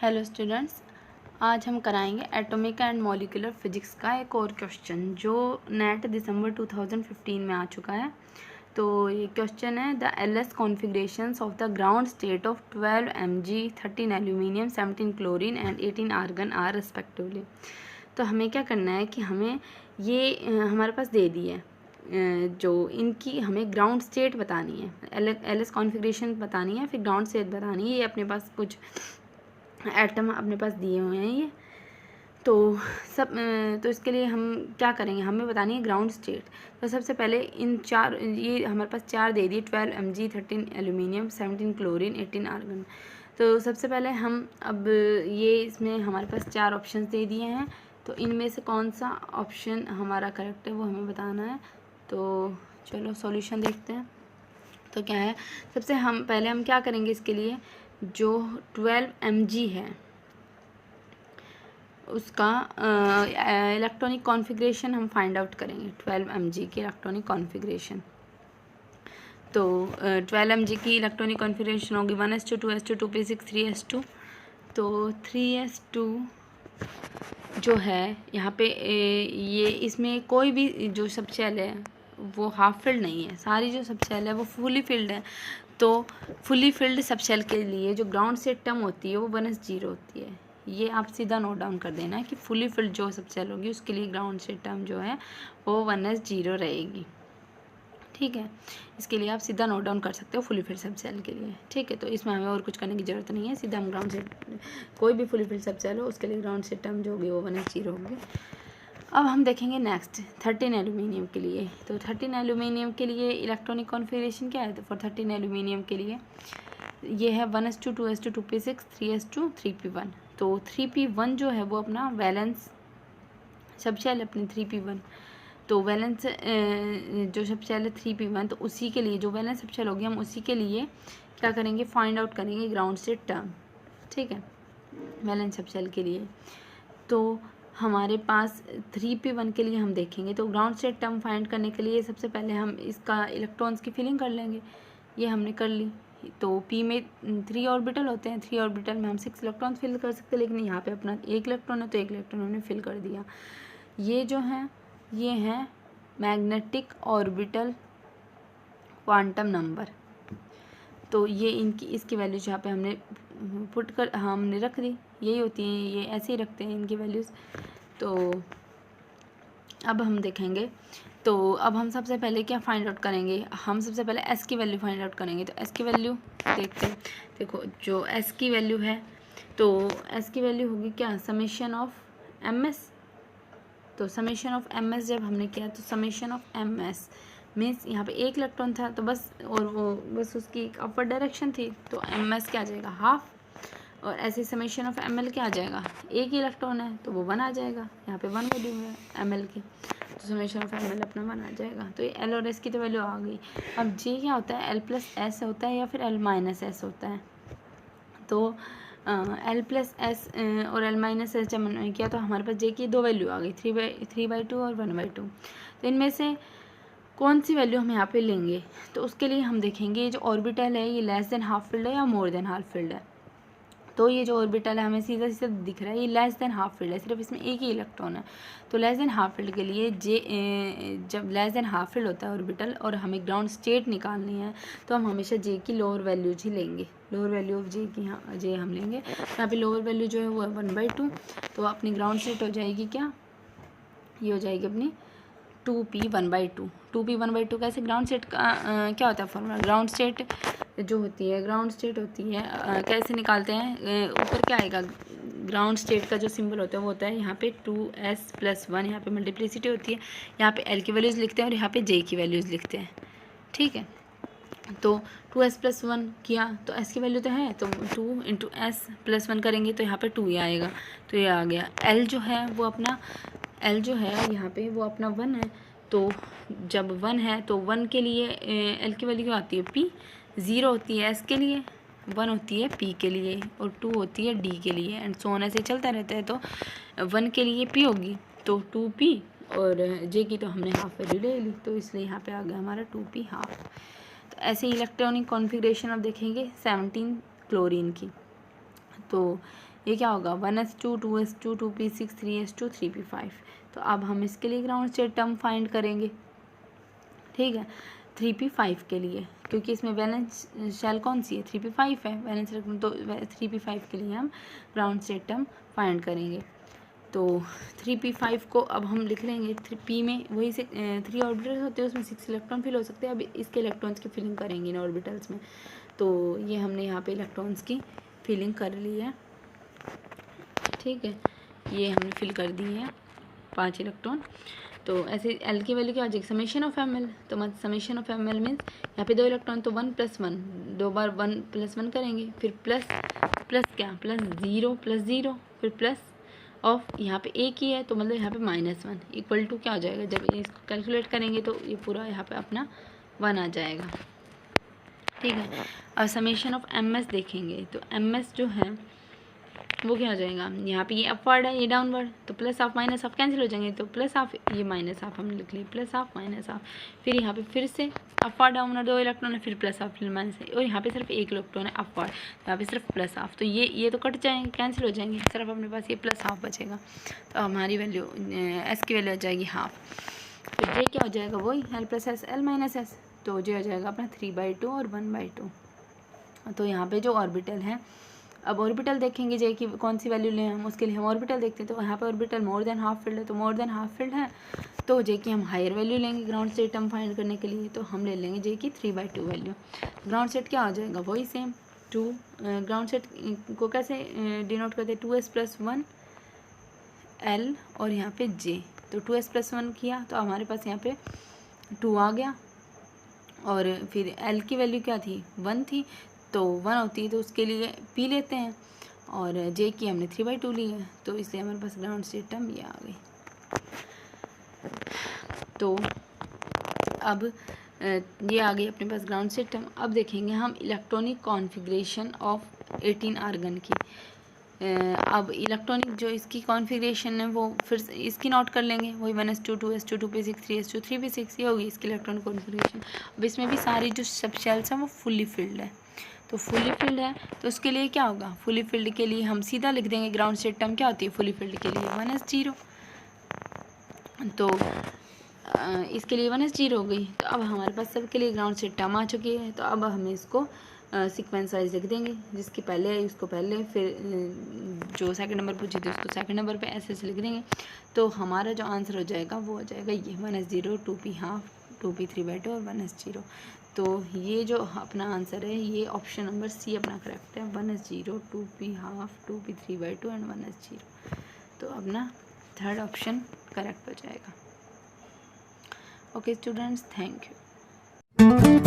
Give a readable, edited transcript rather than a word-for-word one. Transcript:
Hello students, आज हम कराएंगे एटॉमिक एंड मॉलिक्यूलर फिजिक्स का एक और क्वेश्चन जो नेट दिसंबर 2015 में आ चुका है। तो ये क्वेश्चन है the LS configurations of the ground state of 12 Mg, 13 aluminium, 17 chlorine and 18 argon are respectively. तो हमें क्या करना है कि हमें ये हमारे पास दे दी है जो इनकी हमें ग्राउंड स्टेट बतानी है, एलएस कॉन्फ़िगरेशन बतानी है, फिर ग्राउंड स्टेट बतानी है। ये अपने पास कुछ एटम अपने पास दिए हुए हैं ये तो तो इसके लिए हम क्या करेंगे, हमें बतानी है ग्राउंड स्टेट। तो सबसे पहले इन चार, ये हमारे पास चार दे दिए 12 Mg, 13 एल्यूमिनियम, 17 क्लोरीन, 18 आर्गन। तो सबसे पहले हम अब ये इसमें हमारे पास चार ऑप्शंस दे दिए हैं, तो इनमें से कौन सा ऑप्शन हमारा करेक्ट है वो हमें बताना है। तो चलो सॉल्यूशन देखते हैं। तो क्या है, सबसे पहले हम क्या करेंगे, इसके लिए जो 12 Mg है उसका इलेक्ट्रॉनिक कॉन्फ़िगरेशन हम फाइंड आउट करेंगे। 12 Mg की इलेक्ट्रॉनिक कॉन्फ़िगरेशन, तो 12 Mg की इलेक्ट्रॉनिक कॉन्फ़िगरेशन होगी 1s2 2s2 2p6 3s2। तो 3s2 जो है यहाँ पे ये इसमें कोई भी जो सब शेल है वो हाफ फिल्ड नहीं है, सारी जो सब शेल है वो फुली फिल्ड है। तो फुली फिल्ड सब शेल के लिए जो ग्राउंड स्टेट टर्म होती है वो 1s0 होती है। ये आप सीधा नोट डाउन कर देना है कि फुली फिल्ड जो सब शेल होगी उसके लिए ग्राउंड स्टेट टर्म जो है वो 1s0 रहेगी। ठीक है, इसके लिए आप सीधा नोट डाउन कर सकते हो फुली फिल्ड सब सेल के लिए। ठीक है, तो इसमें हमें और कुछ करने की ज़रूरत नहीं है, सीधा हम ग्राउंड सेट कोई भी फुली फिल्ड सब सेल हो उसके लिए ग्राउंड सेट टर्म जो होगी वो 1s0 होगी। अब हम देखेंगे नेक्स्ट 13 एल्यूमिनियम के लिए। तो 13 एल्यूमिनियम के लिए इलेक्ट्रॉनिक कॉन्फ़िगरेशन क्या है, तो फॉर 13 एल्यूमिनियम के लिए ये है 1s2 2s2 2p6 3s2 3p1। तो 3p1 जो है वो अपना वैलेंस सब शेल अपनी 3p1, तो वैलेंस जो सब शेल है 3p1, तो उसी के लिए जो वैलेंस सब शेल होगी हम उसी के लिए क्या करेंगे, फाइंड आउट करेंगे ग्राउंड स्टेट टर्म। ठीक है, वैलेंस सब शेल के लिए तो हमारे पास 3p1 के लिए हम देखेंगे। तो ग्राउंड स्टेट टर्म फाइंड करने के लिए सबसे पहले हम इसका इलेक्ट्रॉन्स की फिलिंग कर लेंगे। ये हमने कर ली। तो p में 3 ऑर्बिटल होते हैं, 3 ऑर्बिटल में हम 6 इलेक्ट्रॉन्स फिल कर सकते हैं, लेकिन यहाँ पे अपना 1 इलेक्ट्रॉन है तो 1 इलेक्ट्रॉन हमने फिल कर दिया। ये जो है ये हैं मैग्नेटिक ऑर्बिटल क्वांटम नंबर। तो ये इनकी इसकी वैल्यूज यहाँ पे हमने पुट कर हमने रख दी, यही होती हैं, ये ऐसे ही रखते हैं इनकी वैल्यूज़। तो अब हम देखेंगे, तो अब हम सबसे पहले क्या फाइंड आउट करेंगे, हम सबसे पहले एस की वैल्यू फाइंड आउट करेंगे। तो एस की वैल्यू देखते हैं। देखो जो एस की वैल्यू है, तो एस की वैल्यू होगी क्या, समेशन ऑफ एम एस। तो समेशन ऑफ एम एस जब हमने किया तो summation of M S means यहाँ पे 1 इलेक्ट्रॉन था तो बस, और वो बस उसकी एक अपवर्ड डायरेक्शन थी, तो एम एस क्या आ जाएगा, हाफ। और ऐसे समेशन ऑफ एम एल क्या आ जाएगा, 1 ही इलेक्ट्रॉन है तो वो 1 आ जाएगा, यहाँ पे 1 वैल्यू है एम एल की, तो समेशन ऑफ एम एल अपना 1 आ जाएगा। तो ये एल और एस की तो वैल्यू आ गई। अब जे क्या होता है, एल प्लस एस होता है या फिर एल माइनस एस होता है। तो एल प्लस एस और एल माइनस एस जब मैंने किया तो हमारे पास जे की 2 वैल्यू आ गई, 3/2 और 1/2। तो इनमें से कौन सी वैल्यू हम यहाँ पे लेंगे, तो उसके लिए हम देखेंगे जो ऑर्बिटल है ये लेस देन हाफ फील्ड है या मोर देन हाफ फील्ड है। तो ये जो ऑर्बिटल है हमें सीधा सीधा दिख रहा है, ये लेस देन हाफ फील्ड है, सिर्फ इसमें 1 ही इलेक्ट्रॉन है। तो लेस देन हाफ फील्ड के लिए जब लेस देन हाफ फील्ड होता है ऑर्बिटल और हमें ग्राउंड स्टेट निकालनी है तो हम हमेशा जे की लोअर वैल्यूज ही लेंगे, लोअर वैल्यू ऑफ जे की यहाँ जे हम लेंगे। यहाँ पे लोअर वैल्यू जो है वो है 1/2। तो अपनी ग्राउंड स्टेट हो जाएगी क्या, ये हो जाएगी अपनी 2p 1/2। 2p 1/2 कैसे, ग्राउंड स्टेट का क्या होता है फॉर्मूला, ग्राउंड स्टेट जो होती है, ग्राउंड स्टेट होती है कैसे निकालते हैं, ऊपर क्या आएगा, ग्राउंड स्टेट का जो सिंबल होता है वो होता है यहाँ पे 2s+1, यहाँ पे मल्टीप्लिसिटी होती है, यहाँ पे l की वैल्यूज़ लिखते हैं और यहाँ पे j की वैल्यूज़ लिखते हैं। ठीक है, तो 2s+1 किया तो s की वैल्यू तो है, तो 2 × s+1 करेंगे तो यहाँ पे 2 ही आएगा, तो ये आ गया। l जो है वो अपना l जो है यहाँ पे वो अपना 1 है, तो जब 1 है तो 1 के लिए l की वैल्यू आती है p, 0 होती है s के लिए, 1 होती है p के लिए और 2 होती है d के लिए, एंड सो ऑन ऐसे चलता रहता है। तो 1 के लिए p होगी तो 2p और j की तो हमने हाफ वैल्यू ले ली, तो इसलिए यहाँ पे आ गया हमारा 2p हाफ। तो ऐसे इलेक्ट्रॉनिक कॉन्फ़िगरेशन अब देखेंगे 17 क्लोरीन की। तो ये क्या होगा 1s2 2s2 2p6 3s2 3p5। तो अब हम इसके लिए ग्राउंड स्टेट टर्म फाइंड करेंगे, ठीक है, 3p5 के लिए, क्योंकि इसमें वैलेंस शेल कौन सी है 3p5 है वैलेंस, तो 3p5 के लिए हम ग्राउंड स्टेट टर्म फाइंड करेंगे। तो 3p5 को अब हम लिख लेंगे 3p में वही से 3 ऑर्बिटल्स होते हैं, उसमें 6 इलेक्ट्रॉन फिल हो सकते हैं। अब इसके इलेक्ट्रॉन्स की फिलिंग करेंगे इन ऑर्बिटल्स में। तो ये हमने यहाँ पे इलेक्ट्रॉन्स की फिलिंग कर ली है, ठीक है, ये हमने फिल कर दी है 5 इलेक्ट्रॉन। तो ऐसे एल की वैल्यू क्या हो जाएगी समेशन ऑफ एम एल, तो मतलब summation of M L means यहाँ पे 2 इलेक्ट्रॉन तो 1 + 1, 2 बार 1 + 1 करेंगे, फिर प्लस क्या +0 + 0, फिर प्लस ऑफ यहाँ पे एक ही है तो मतलब यहाँ पे -1 इक्वल टू क्या हो जाएगा, जब इसको कैलकुलेट करेंगे तो ये पूरा यहाँ पे अपना 1 आ जाएगा, ठीक है। और समेशन ऑफ एम एस देखेंगे तो एम एस जो है वो क्या हो जाएगा, यहाँ पे ये अपवर्ड है ये डाउनवर्ड, तो plus half minus half cancel हो जाएंगे, तो प्लस हाफ ये माइनस हाफ हमने लिख ली, प्लस हाफ माइनस हाफ, फिर यहाँ पे फिर से अपवर्ड डाउनवर्ड 2 इलेक्ट्रॉन है, फिर प्लस हाफ फिर माइनस, और यहाँ पे सिर्फ 1 इलेक्ट्रॉन है अपवर्ड, यहाँ पे सिर्फ प्लस हाफ, तो ये तो कट जाएंगे कैंसिल हो जाएंगे, सिर्फ अपने पास ये प्लस हाफ बचेगा। तो हमारी वैल्यू एस की वैल्यू आ जाएगी हाफ। तो जे क्या हो जाएगा वही एल + एस एल - एस, तो जे हो जाएगा अपना 3/2 और 1/2। तो यहाँ पे जो ऑर्बिटल है, अब ऑर्बिटल देखेंगे जे की कौन सी वैल्यू लें हम, उसके लिए हम ऑर्बिटल देखते हैं। तो यहाँ पे orbital more than half field है, तो मोर देन हाफ फील्ड है तो जे की हम हायर वैल्यू लेंगे ग्राउंड स्टेट टर्म फाइंड करने के लिए, तो हम ले लेंगे जे की 3/2 वैल्यू। ग्राउंड स्टेट क्या आ जाएगा वही सेम 2, ग्राउंड स्टेट को कैसे डिनोट करते हैं 2s + 1 L और यहाँ पे J, तो 2s + 1 किया तो हमारे पास यहाँ पे 2 आ गया, और फिर L की वैल्यू क्या थी 1 थी, तो 1 होती है तो उसके लिए P लेते हैं, और J की हमने 3/2 ली है, तो इसलिए हमारे पास ग्राउंड स्टेट टर्म ये आ गई। तो अब ये आ गई अपने पास ग्राउंड स्टेट टर्म। अब देखेंगे हम इलेक्ट्रॉनिक कॉन्फ़िगरेशन ऑफ 18 आर्गन की। अब इलेक्ट्रॉनिक जो इसकी कॉन्फ़िगरेशन है वो फिर इसकी नोट कर लेंगे, वही 1s2 2s2 2p6 3s2 3p6 ये होगी इसकी इलेक्ट्रॉनिक कॉन्फ़िगरेशन। अब इसमें भी सारी जो सब शेल्स हैं वो फुली फिल्ड है, तो फुली फिल्ड है तो उसके लिए क्या होगा, फुली फिल्ड के लिए हम सीधा लिख देंगे ग्राउंड स्टेट टर्म क्या होती है फुली फिल्ड के लिए 1s0, तो इसके लिए 1s0 हो गई। तो अब हमारे पास सबके लिए ग्राउंड स्टेट टर्म आ चुकी है, तो अब हमें इसको सीक्वेंस वाइज लिख देंगे, जिसकी पहले है उसको पहले, फिर जो सेकंड नंबर पूछी थी उसको सेकंड नंबर पे ऐसे लिख देंगे। तो हमारा जो आंसर हो जाएगा वो हो जाएगा ये 1s0 2p हाफ 2p 3/2 और 1s0। तो ये जो अपना आंसर है ये ऑप्शन नंबर सी अपना करेक्ट है, 1s0 2p half 2p 3/2 and 1s0। तो अपना थर्ड ऑप्शन करेक्ट हो जाएगा। Okay students, thank you.